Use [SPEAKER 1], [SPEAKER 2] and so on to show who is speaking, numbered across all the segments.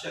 [SPEAKER 1] 10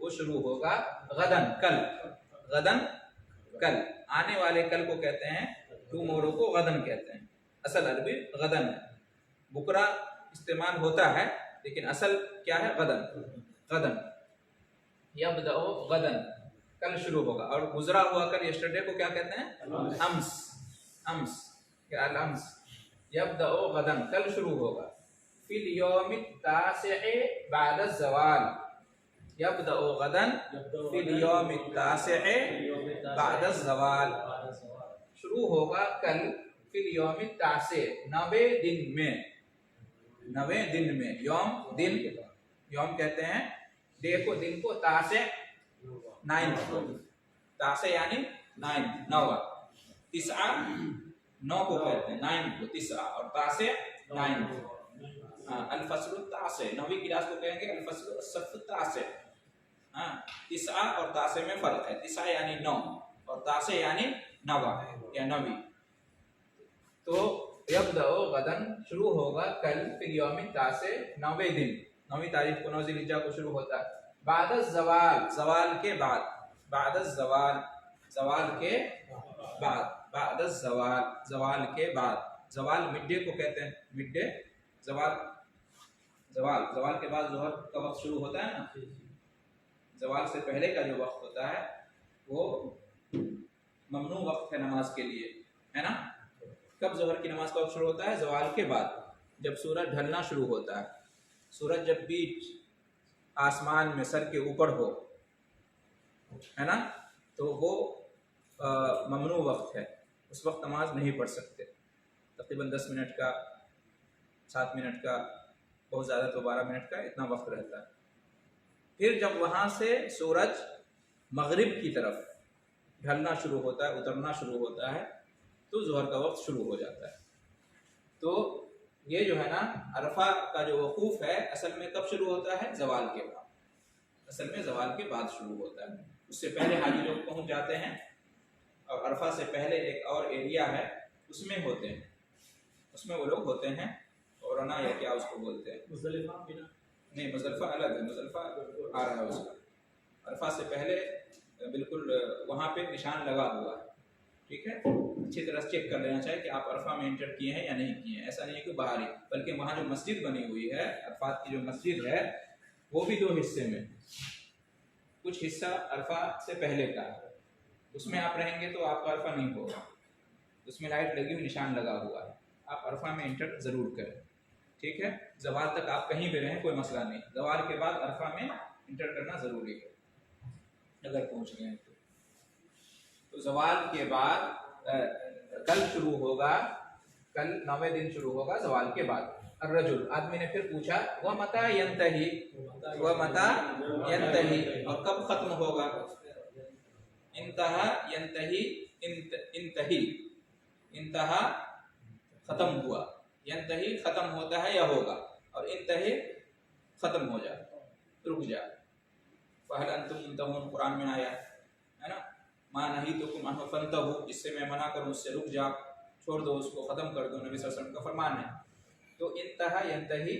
[SPEAKER 1] وہ شروع ہوگا غدن کل، غدن کل، آنے والے کل کو کہتے ہیں ٹومورو کو غدن کہتے ہیں، اصل عربی غدن ہے، بکرا استعمال ہوتا ہے لیکن اصل کیا ہے غدن، غدن یبدأ غدن کل شروع ہوگا، اور گزرا ہوا کل یسٹرڈے کو کیا کہتے ہیں امس، امس یا الامس، یبدأ غدن کل شروع ہوگا، فی الیوم التاسع بعد الزوال، یبدأ غدن فی الیوم التاسع بعد الزوال، شروع ہوگا کل فی الیوم التاسع 9ویں دن میں، 9ویں دن میں، یوم دن، یوم کہتے ہیں ڈے کو، دن کو، تاسع 9 کو، تاسع یعنی 9 9واں، تسعہ 9 کو کہتے ہیں، 9 کو تسعہ، اور تاسع 9 کو، الفصل التاسع 9ویں کلاس کو کہیں گے الفصل الصف التاسع، ہاں تسعہ اور تاسع میں فرق ہے، تسعہ یعنی 9 اور تاسع یعنی 9واں یا 9ویں، تو یبدأ غدن شروع ہوگا کل فی الیوم التاسع 9ویں دن، 9ویں تاریخ کو 9 ذی الحجہ کو شروع ہوتا ہے، بعد الزوال زوال کے بعد، بعد الزوال زوال کے بعد، بعد الزوال زوال کے بعد، زوال مڈ ڈے کو کہتے ہیں، مڈ ڈے زوال، زوال زوال کے بعد ظہر کا وقت شروع ہوتا ہے نا، زوال سے پہلے کا جو وقت ہوتا ہے وہ ممنوع وقت ہے نماز کے لیے، ہے نا، کب ظہر کی نماز کا وقت شروع ہوتا ہے زوال کے بعد، جب سورج ڈھلنا شروع ہوتا ہے، سورج جب بیچ آسمان میں سر کے اوپر ہو، ہے نا، تو وہ ممنوع وقت ہے، اس وقت نماز نہیں پڑھ سکتے، تقریباً 10 منٹ کا، 7 منٹ کا، بہت زیادہ تو 12 منٹ کا اتنا وقت رہتا ہے، پھر جب وہاں سے سورج مغرب کی طرف ڈھلنا شروع ہوتا ہے، اترنا شروع ہوتا ہے، تو ظہر کا وقت شروع ہو جاتا ہے، تو یہ جو ہے نا عرفہ کا جو وقوف ہے اصل میں کب شروع ہوتا ہے زوال کے بعد، اصل میں زوال کے بعد شروع ہوتا ہے، اس سے پہلے حاجی لوگ پہنچ جاتے ہیں، اور عرفہ سے پہلے ایک اور ایریا ہے اس میں ہوتے ہیں، اس میں وہ لوگ ہوتے ہیں، اورانا یا کیا اس کو بولتے ہیں، مزدلفہ نہیں، مزدلفہ الگ ہے، مزدلفہ آ رہا ہے اس کا، عرفہ سے پہلے بالکل وہاں پہ نشان لگا ہوا ہے، ٹھیک ہے، اچھی طرح چیک کر لینا چاہیے کہ آپ عرفہ میں انٹر کیے ہیں یا نہیں کیے ہیں، ایسا نہیں ہے کہ باہر ہی، بلکہ وہاں جو مسجد بنی ہوئی ہے عرفات کی جو مسجد ہے وہ بھی 2 حصے میں، کچھ حصہ عرفہ سے پہلے کا ہے، اس میں آپ رہیں گے تو آپ کا عرفہ نہیں ہوگا، اس میں لائٹ لگی ہوئی نشان لگا ہوا ہے، آپ عرفہ میں انٹر ضرور کریں، ٹھیک ہے، زوال تک آپ کہیں بھی رہیں کوئی مسئلہ نہیں، زوال کے بعد عرفہ میں انٹر کرنا ضروری ہے اگر پہنچ گئے تو زوال کے بعد کل شروع ہوگا، کل 9ویں دن شروع ہوگا زوال کے بعد، الرجل آدمی نے پھر پوچھا وَمَتَى يَنْتَهِي، وَمَتَى يَنْتَهِي اور کب ختم ہوگا، انتہا ینتہی، انتہی انتہا ختم ہوا، ینتہی ختم ہوتا ہے یا ہوگا، اور انتہی ختم ہو جائے، رک جائے، فَهَلْ أَنْتُمْ مُنْتَهُونَ قرآن میں آیا ہے نا، مَا نَهِيتُكُمْ عَنْهُ فَانْتَهُوا، جس سے میں منع کروں اس سے رک جا، چھوڑ دو اس کو، ختم کر دو، نبی صلی اللہ علیہ وسلم کا فرمان ہے، تو انتہا ینتہی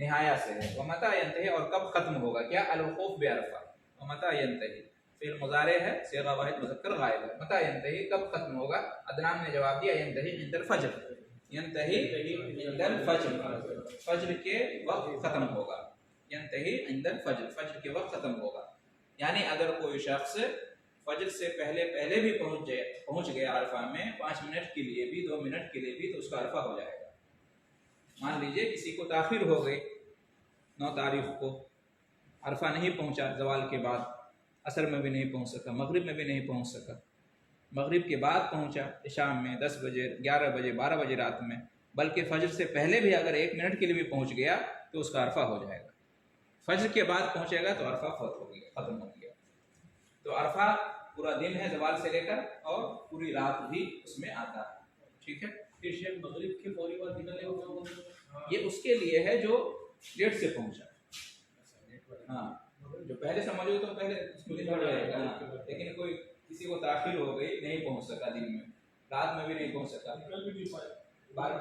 [SPEAKER 1] نہایا سے ہے، وَمَتَى يَنْتَهِي اور کب ختم ہوگا، کیا الوقوف بعرفہ، وَمَتَى يَنْتَهِي فعل مضارع ہے، صیغہ واحد مذکر غائب ہے، متى ينتهي کب ختم ہوگا، عدنان نے جواب دیا ينتهي عند الفجر، ينتهي عند الفجر، فجر کے وقت ختم ہوگا، ينتهي عند الفجر، فجر کے وقت ختم ہوگا، یعنی اگر کوئی شخص فجر سے پہلے بھی پہنچ گیا عرفہ میں 5 منٹ کے لیے بھی، 2 منٹ کے لیے بھی، تو اس کا عرفہ ہو جائے گا، مان لیجئے کسی کو تاخیر ہو گئی 9 تاریخ کو، عرفہ نہیں پہنچا زوال کے بعد، عصر میں بھی نہیں پہنچ سکا، مغرب میں بھی نہیں پہنچ سکا، مغرب کے بعد پہنچا شام میں 10 بجے، 11 بجے، 12 بجے رات میں، بلکہ فجر سے پہلے بھی اگر 1 منٹ کے لیے بھی پہنچ گیا تو اس کا عرفہ ہو جائے گا، فجر کے بعد پہنچے گا تو عرفہ فوت ہو گیا، ختم ہو گیا، تو عرفہ پورا دن ہے زوال سے لے کر، اور پوری رات بھی اس میں آتا ہے، ٹھیک ہے،
[SPEAKER 2] پھر شیخ مغرب کے فوری بعد نکلنے ہوگا،
[SPEAKER 1] یہ اس کے لیے ہے جو لیٹ سے پہنچا، ہاں جو پہلے سمجھو تو پہلے اس کو دن بھر رہے گا، لیکن کوئی کسی کو تاخیر ہو گئی، نہیں پہنچ سکا دن میں، رات میں بھی نہیں پہنچ سکا،
[SPEAKER 2] نکل بھی نہیں پائے،
[SPEAKER 1] بات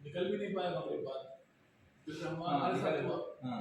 [SPEAKER 2] نکل بھی نہیں پائے مغرب بعد، پھر رحمان
[SPEAKER 1] ہاں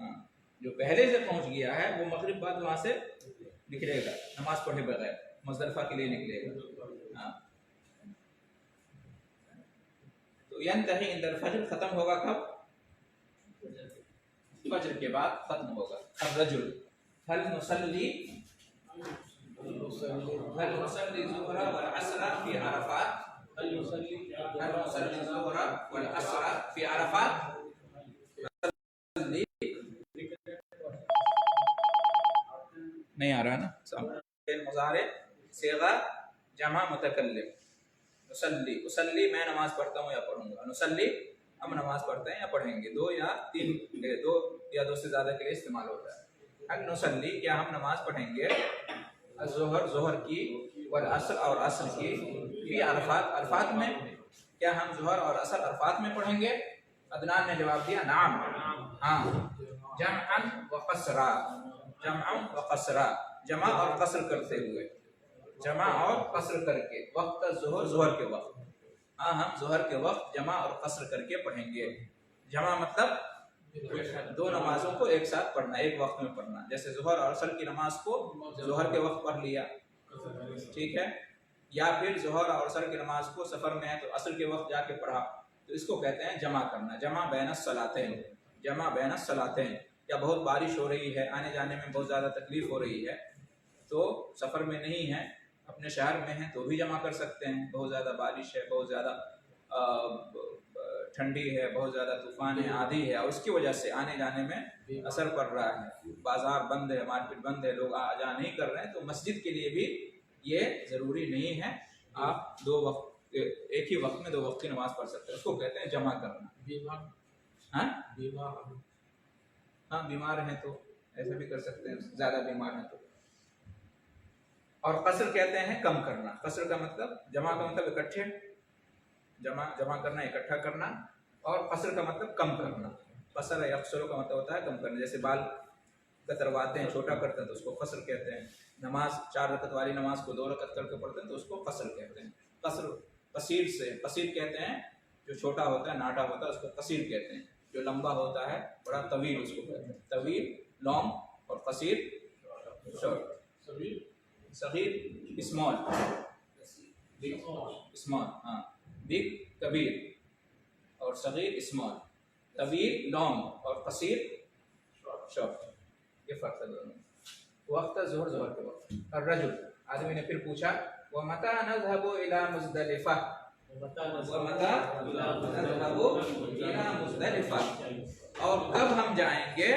[SPEAKER 1] ہاں جو پہلے سے پہنچ گیا ہے وہ مغرب بعد وہاں سے نکلے گا نماز پڑھے بغیر، مزدلفہ کے لیے نکلے گا۔ ہاں تو ینتہی عند الفجر ختم ہوگا کب؟ فجر کے بعد ختم ہوگا۔ الرجل هل نصلي الظهر والعصر في عرفات؟
[SPEAKER 2] هل نصلي
[SPEAKER 1] الظهر والعصر في عرفات؟ نہیں آ رہا نا؟ مضارع صیغہ جمع متکلم، نصلی، اصلی میں نماز پڑھتا ہوں یا پڑھوں گا، نصلی ہم نماز پڑھتے ہیں یا پڑھیں گے، دو یا تین، دو سے زیادہ کے لیے استعمال ہوتا ہے۔ ہل نصلی کیا ہم نماز پڑھیں گے، الظہر ظہر کی، والعصر اور عصر کی، فی عرفات عرفات میں، کیا ہم ظہر اور عصر عرفات میں پڑھیں گے؟ عدنان نے جواب دیا نعم، ہاں، جمعا و قصرا، جمعا و قصرا، جمع اور قصر کرتے ہوئے، جمع اور قصر کر کے، وقت ظہر ظہر کے وقت، ہاں ہم ظہر کے وقت جمع اور قصر کر کے پڑھیں گے۔ جمع مطلب دو نمازوں کو ایک ساتھ پڑھنا، ایک وقت میں پڑھنا، جیسے ظہر اور عصر کی نماز کو ظہر کے وقت پڑھ لیا، ٹھیک ہے، یا پھر ظہر اور عصر کی نماز کو سفر میں ہے تو عصر کے وقت جا کے پڑھا، تو اس کو کہتے ہیں جمع کرنا، جمع بین الصلاتین، جمع بین الصلاتین۔ یا بہت بارش ہو رہی ہے، آنے جانے میں بہت زیادہ تکلیف ہو رہی ہے، تو سفر میں نہیں ہے، اپنے شہر میں ہیں تو بھی جمع کر سکتے ہیں، بہت زیادہ بارش ہے، بہت زیادہ ٹھنڈی ہے، بہت زیادہ طوفان ہے، آندھی ہے، اور اس کی وجہ سے آنے جانے میں اثر پڑ رہا ہے، بازار بند ہے، مارکیٹ بند ہے، لوگ آ جا نہیں کر رہے ہیں، تو مسجد کے لیے بھی یہ ضروری نہیں ہے، آپ دو وقت ایک ہی وقت میں دو وقت کی نماز پڑھ سکتے ہیں، اس کو کہتے ہیں جمع کرنا۔ ہاں ہاں بیمار ہیں تو ایسا بھی کر سکتے ہیں، زیادہ بیمار ہیں تو۔ اور قصر کہتے ہیں کم کرنا، قصر کا مطلب، جمع کا مطلب اکٹھے، جمع کرنا اکٹھا کرنا، اور قصر کا مطلب کم کرنا، قصر یقصر کا مطلب ہوتا ہے کم کرنا، جیسے بال کترواتے ہیں، چھوٹا کرتے ہیں تو اس کو قصر کہتے ہیں، نماز 4 رکعت والی نماز کو 2 رکعت کر کے پڑھتے ہیں تو اس کو قصر کہتے ہیں۔ قصر قصیر سے، قصیر کہتے ہیں جو چھوٹا ہوتا ہے، ناٹا ہوتا ہے، اس کو قصیر کہتے ہیں، جو لمبا ہوتا ہے بڑا طویل اس کو کہتے ہیں، طویل لانگ، اور قصیر شارٹ، صغیر اسمال، اسمال، ہاں، بگ کبیر، اور صغیر اسمال، طویل لانگ، اور قصیر شارٹ، یہ فرق ہے دونوں۔ وقت ظہر ظہر کے وقت۔ الرجل آدمی نے پھر پوچھا وَمَتَى نَذْهَبُ إِلَى مُزْدَلِفَةٍ، وَمَتَى نَذْهَبُ إِلَى مُزْدَلِفَةٍ، اور کب ہم جائیں گے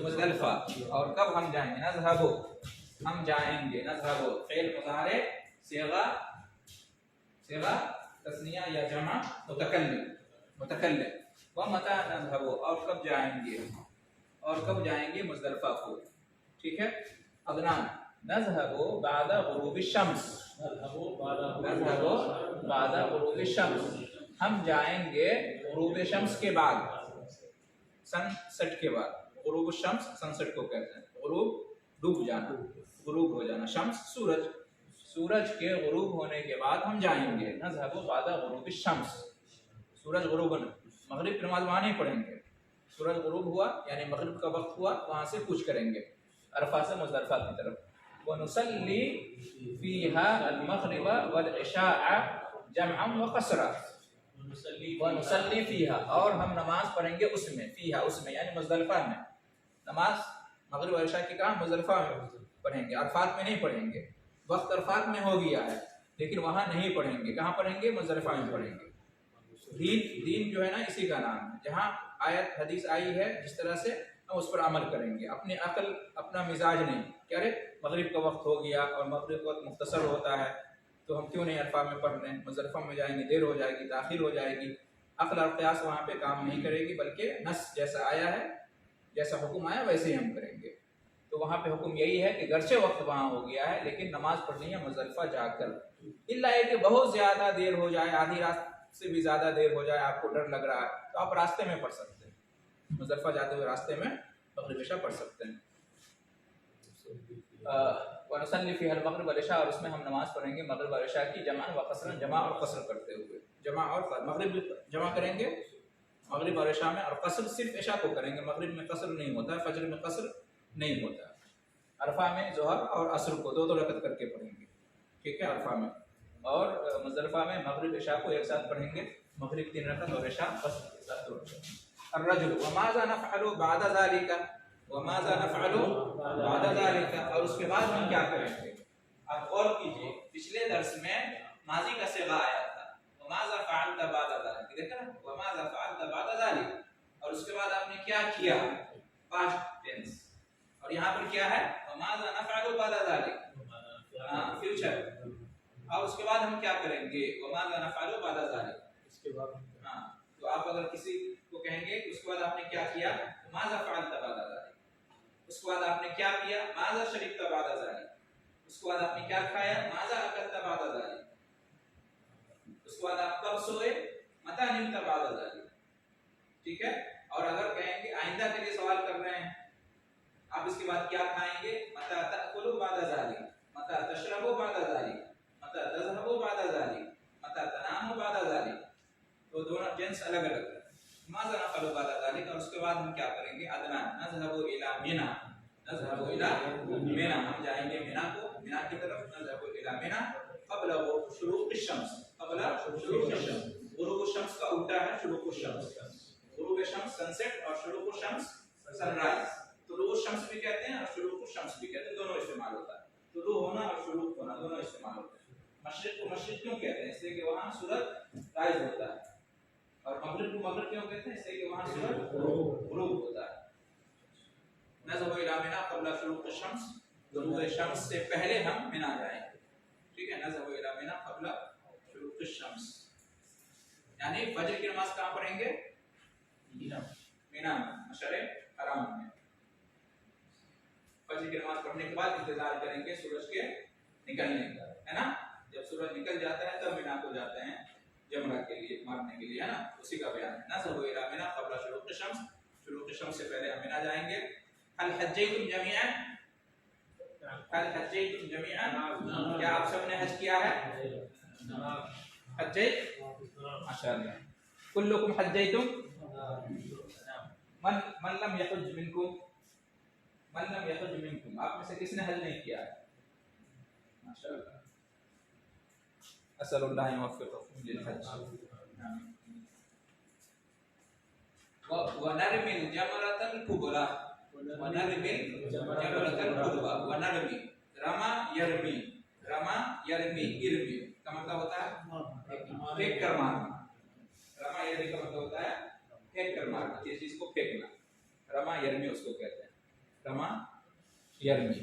[SPEAKER 1] مزدلفہ، اور کب ہم جائیں گے، نذهب ہم جائیں گے، نذهب فعل مضارع صیغہ تثنیہ یا جمع متکلم، وَمَتَى نَذْهَبُ اور کب جائیں گے، اور کب جائیں گے مزدلفہ کو، ٹھیک ہے۔ عدنان نذهب بعد غروب الشمس، نذهب بعد غروب الشمس، ہم جائیں گے غروب شمس کے بعد، سن سٹ کے بعد، غروب الشمس سن سٹ کو کہتے ہیں، غروب ڈوب جانا، غروب ہو جانا، شمس سورج کے غروب ہونے کے بعد ہم جائیں گے، نذهب بعد غروب الشمس، سورج غروب مغرب کی نماز وہاں نہیں پڑھیں گے، سورج غروب ہوا یعنی مغرب کا وقت ہوا، وہاں سے کوچ کریں گے عرفات سے مزدلفہ کی طرف۔ وَنُصَلِّي فِيهَا الْمَغْرِبَ وَالْعِشَاءَ جَمْعًا وَقَصْرًا، وَنُصَلِّي فِيهَا اور ہم نماز پڑھیں گے اس میں، فیہا اس میں یعنی مزدلفہ میں، نماز مغرب اور عشاء کی کہاں مزدلفہ میں پڑھیں گے، عرفات میں نہیں پڑھیں گے، وقت عرفات میں ہو گیا ہے لیکن وہاں نہیں پڑھیں گے، کہاں پڑھیں گے، مزدلفہ میں پڑھیں گے۔ دین جو ہے نا اسی کا نام ہے، جہاں آیت حدیث آئی ہے جس طرح سے ہم اس پر عمل کریں گے، اپنی عقل اپنا مزاج نہیں کہ ارے مغرب کا وقت ہو گیا اور مغرب کا وقت مختصر ہوتا ہے تو ہم کیوں نہیں عرفہ میں پڑھ لیں، مزدلفہ میں جائیں گے دیر ہو جائے گی، تاخیر ہو جائے گی، عقل اور قیاس وہاں پہ کام نہیں کرے گی، بلکہ نص جیسا آیا ہے، جیسا حکم آیا ویسے ہی ہم کریں گے۔ تو وہاں پہ حکم یہی ہے کہ گرچہ وقت وہاں ہو گیا ہے لیکن نماز پڑھنی ہے مزدلفہ جا کر، الا یہ کہ بہت زیادہ دیر ہو جائے، آدھی رات سے بھی زیادہ دیر ہو جائے، آپ کو ڈر لگ رہا ہے تو آپ راستے میں پڑھ سکتے ہیں، مزدلفہ جاتے ہوئے راستے میں مغرب عشاء پڑھ سکتے ہیں۔ وَنُصَلِّي فِيهَا الْمَغْرِبَ وَالْعِشَاء اور اس میں ہم نماز پڑھیں گے مغرب اور عشاء کی، جمع و قصر، جمع اور قصر کرتے ہوئے، جمع اور مغرب جمع کریں گے مغرب اور عشاء میں، اور قصر صرف عشاء کو کریں گے، مغرب میں قصر نہیں ہوتا ہے، فجر میں قصر نہیں ہوتا ہے۔ عرفہ میں ظہر اور عصر کو دو دو رکعت کر کے پڑھیں گے، ٹھیک ہے، عرفہ میں، اور مزدلفہ میں مغرب عشاء کو ایک ساتھ پڑھیں گے، مغرب 3 رکعت اور عشاء قصر کے ساتھ 2 رکعت۔ الرجل وماذا نفعل بعد ذلك، وماذا نفعل بعد ذلك، اور اس کے بعد ہم کیا کریں گے؟ اب غور کیجیے، پچھلے درس میں ماضی کا صیغہ آیا تھا، وماذا فعلت بعد ذلك، دیکھا نا، وماذا فعلت بعد ذلك، اور اس کے بعد آپ نے کیا کیا؟ پاسٹ ٹینس، اور یہاں پر کیا ہے؟ وماذا نفعل بعد ذلك، فیوچر، اور اس کے بعد ہم کیا کریں گے؟ وماذا نفعل بعد ذلك،
[SPEAKER 2] اس کے بعد
[SPEAKER 1] تو آپ اگر کسی کو کہیں گے کہ اس کے بعد آپ نے کیا کیا؟ ماذا فعلت بعد ذلك، اس کے بعد آپ نے کیا کیا؟ ماذا شربت بعد ذلك، اس کے بعد آپ نے کیا کھایا؟ ماذا اکلت بعد ذلك، اس کے بعد آپ کب سوئے؟ متى نمت بعد ذلك، ٹھیک ہے، اور اگر کہیں گے آئندہ کے لیے سوال کر رہے ہیں، آپ اس کے بعد کیا کھائیں گے؟ متى تأكل بعد ذلك، متى تشرب بعد ذلك، متى تذهب بعد ذلك، متى تنام بعد ذلك، تو دونوں جنس الگ الگ ہے۔ ماذا نفعل بعد ذلك، اور اس کے بعد ہم کیا کریں گے؟ ادنا نذهب الى منى، نذهب الى منى، ہم جائیں گے منى کو، منى کی طرف، نذهب الى منى قبل شروق الشمس، قبل شروق الشمس، غروب الشمس کا الٹا ہے شروق الشمس، غروب الشمس سن سیٹ اور شروق الشمس سن رائز، طلوع الشمس بھی کہتے ہیں اور شروق الشمس بھی کہتے ہیں، دونوں استعمال ہوتا ہے، طلوع ہونا اور شروق ہونا دونوں استعمال ہوتا ہے۔ مشرق کو مشرق کیوں کہتے ہیں؟ اس لیے کہ وہاں سورج رائز ہوتا ہے، اور مغرب کو مغرب کیوں کہتے ہیں؟ اس لیے کہ وہاں سورج غروب ہوتا ہے۔ نذهب الى منى قبل شروق الشمس، غروب الشمس سے پہلے ہم منى جائیں گے، ٹھیک ہے، نذهب الى منى قبل شروق الشمس، یعنی فجر کی نماز کہاں پڑھیں گے؟ منى، مشعر حرام میں، فجر کی نماز پڑھنے کے بعد انتظار کریں گے سورج کے نکلنے کا، ہے نا، جب سورج نکل جاتا ہے تب منى کو جاتے ہیں جمرہ کے لیے، مارنے کے لیے، ہے نا، اسی کا بیان ہے۔ نذهب الى منى قبل شروق الشمس، شروق الشمس سے پہلے ہم منى جائیں گے۔ هل حجیتم جميعا، هل حجیتم جميعا، کیا آپ سب نے حج کیا ہے؟ حجیت، ماشاءاللہ، کلکم حجیتم، من لم يحج منکم، من لم يحج منکم، آپ میں سے کس نے حج نہیں کیا ہے؟ ماشاءاللہ، اسأل اللہ یوفقکم للحج۔ ونرمي الجمرة الكبرى، ونرمي الجمرة الكبرى، ونرمي، رما يرمي، رما يرمي، ارمي کا مطلب ہوتا ہے پھینک کر مارنا، رما يرمي کا مطلب ہوتا ہے پھینک کر مارنا، کسی چیز کو پھینکنا، رما يرمي اس کو کہتے ہیں، رما يرمي،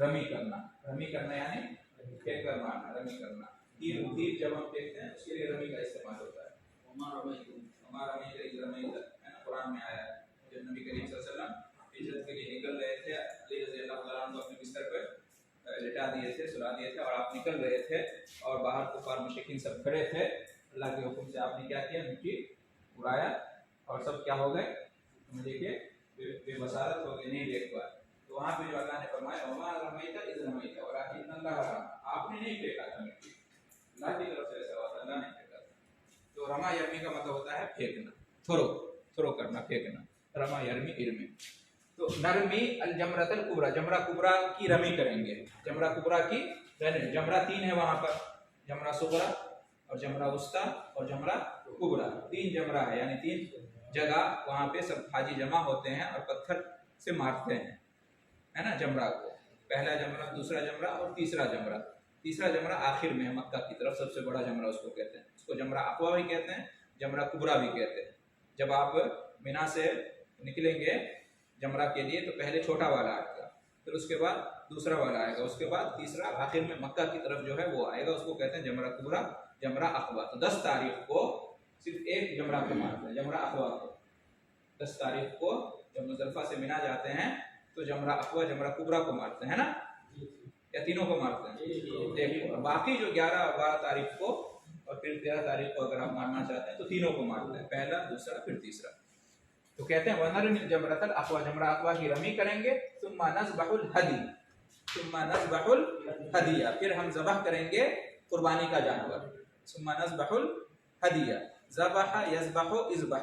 [SPEAKER 1] رمی کرنا، رمی کرنا یعنی پھینک کر مارنا، رمی کرنا، تیر تیر جب ہم پھینکتے ہیں اس کے لیے رمی کا استعمال ہوتا ہے، ہمارا رمی قرآن میں آیا ہے، جب نبی کریم صلی اللہ علیہ وسلم ہجرت کے لیے نکل رہے تھے، علی رضی اللہ تعالیٰ عنہ کو اپنے بستر پر لٹا دیے تھے، سلا دیے تھے، اور آپ نکل رہے تھے اور باہر کفار مشرکین سب کھڑے تھے، اللہ کے حکم سے آپ نے کیا کیا؟ مٹی اڑایا اور سب کیا ہو گئے؟ مجھے کہ بے بصارت ہو گئے، نہیں دیکھ پائے، تو وہاں پہ جو اللہ نے فرمایا وما رمیت اذ رمیت ولکن اللہ رمی، آپ نے نہیں پھینکا تھا مٹی، اللہ کی طرف سے ایسا ہوا تھا، اللہ نے پھینکا تھا۔ تو رما یرمی کا مطلب ہوتا ہے پھینکنا، تھرو کرنا، پھینکنا، رما یرمی ارمی۔ تو نرمی الجمرۃ الکبریٰ، جمرہ کبریٰ کی رمی کریں گے، جمرہ کبریٰ کی رمی، جمرہ 3 ہے وہاں پر، جمرہ صغریٰ اور جمرہ وسطیٰ اور جمرہ کبریٰ، 3 جمرہ ہے، یعنی 3 جگہ وہاں پہ سب حاجی جمع ہوتے ہیں اور پتھر سے مارتے ہیں، ہے نا، جمرہ کو، پہلا جمرہ، دوسرا جمرہ اور تیسرا جمرہ، تیسرا جمرہ آخر میں ہے مکہ کی طرف، سب سے بڑا جمرہ اس کو کہتے ہیں، اس کو جمرہ اقوا بھی کہتے ہیں، جمرہ کبریٰ بھی کہتے ہیں۔ جب آپ منی سے نکلیں گے جمرہ کے لیے تو پہلے چھوٹا والا آئے گا، پھر اس کے بعد دوسرا والا آئے گا، اس کے بعد تیسرا، آخر میں مکہ کی طرف جو ہے وہ آئے گا، اس کو کہتے ہیں جمرہ کبریٰ، جمرہ اقوا۔ تو 10 تاریخ کو صرف ایک جمرہ کو مارتے ہیں، جمرہ اقوا کو، 10 تاریخ کو جب مزدلفہ سے منی جاتے ہیں تو جمرہ اقوا، جمرہ کبریٰ کو مارتے ہیں نا، یا تینوں کو مارتے ہیں؟ ایک کو، باقی جو 11 اور 12 تاریخ کو اور پھر 13 تاریخ کو اگر آپ مارنا چاہتے ہیں تو تینوں کو مارتے ہیں، پہلا، دوسرا، پھر تیسرا۔ تو کہتے ہیں وَنَرْمِ الْجَمْرَةَ الْأَقْوَى، جمرہ اقوا کی رمی کریں گے، ثُمَّ نَذْبَحُ الْهَدْيَ، ثُمَّ نَذْبَحُ الْهَدْيَ، پھر ہم ذبح کریں گے قربانی کا جانور، ثُمَّ نَذْبَحُ الْهَدْيَ، ذبح یذبح اذبح،